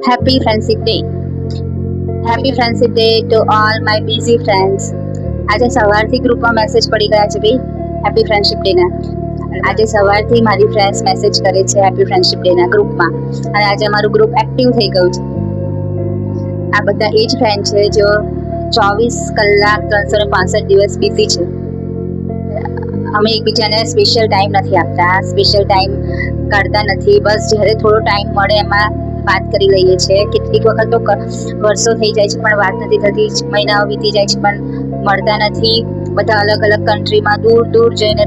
Happy Friendship Day. Happy Friendship Day to all my busy friends. આજે સવારથી ગ્રુપમાં message પડી ગયા છે ભાઈ હેપી ફ્રેન્ડશિપ ડે ના. આજે સવારથી મારી ફ્રેન્ડ્સ મેસેજ કરે છે હેપી ફ્રેન્ડશિપ ડે ના ગ્રુપમાં, અને આજે અમારું ગ્રુપ એક્ટિવ થઈ ગયું છે. આ બધા એ જ ફ્રેન્ડ છે જો 24 કલાક 365 દિવસ બીઝી છે. અમે એકબીજાને સ્પેશિયલ ટાઈમ નથી આપતા, સ્પેશિયલ ટાઈમ કાઢતા નથી. બસ જ્યારે થોડો ટાઈમ મળે એમાં વાત કરી લઈએ છીએ. કેટલીક વખત તો વર્ષો થઈ જાય છે પણ વાત નથી થતી, મહિનાઓ વીતી જાય છે પણ મળતા નથી. બધા અલગ અલગ કન્ટ્રીમાં દૂર દૂર જઈને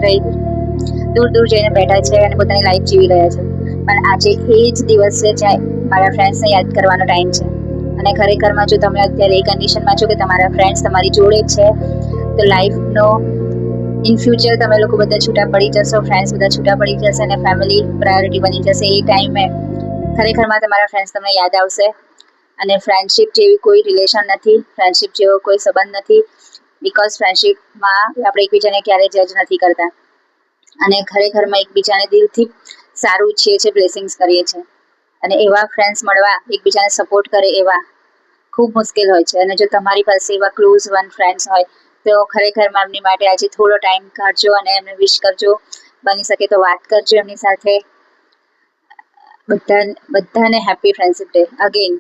બેઠા છે અને પોતાની લાઈફ જીવી રહ્યા છે. પણ આજે એ જ દિવસ છે જ્યાં મારા ફ્રેન્ડ્સને યાદ કરવાનો ટાઈમ છે. અને ખરેખરમાં જો તમે અત્યારે એ કન્ડિશનમાં છો કે તમારા ફ્રેન્ડ્સ તમારી જોડે છે, તો લાઈફનો ઇન ફ્યુચર તમે લોકો બધા છૂટા પડી જશો, ફ્રેન્ડ્સ બધા છૂટા પડી જશે અને ફેમિલી પ્રાયોરિટી બની જશે. એ ટાઈમે ખરેખરમાં તમારા ફ્રેન્ડ્સ તમને યાદ આવશે. અને ફ્રેન્ડશિપ જેવી કોઈ રિલેશન નથી, ફ્રેન્ડશિપ જેવો કોઈ સંબંધ નથી. બિકોઝ ફ્રેન્ડશિપમાં આપણે એકબીજાને ક્યારેય જજ નથી કરતા અને ખરેખરમાં એકબીજાને દિલથી સારું ઈચ્છીએ છીએ, બ્લેસિંગ્સ કરીએ છીએ. અને એવા ફ્રેન્ડ્સ મળવા, એકબીજાને સપોર્ટ કરે એવા ખૂબ મુશ્કેલ હોય છે. અને જો તમારી પાસે એવા ક્લોઝ વન ફ્રેન્ડ્સ હોય તો ખરેખરમાં એમની માટે આજે થોડો ટાઈમ કાઢજો અને એમને વિશ કરજો. બની શકે તો વાત કરજો એમની સાથે. બધાને હેપી ફ્રેન્ડશિપ ડે અગેન.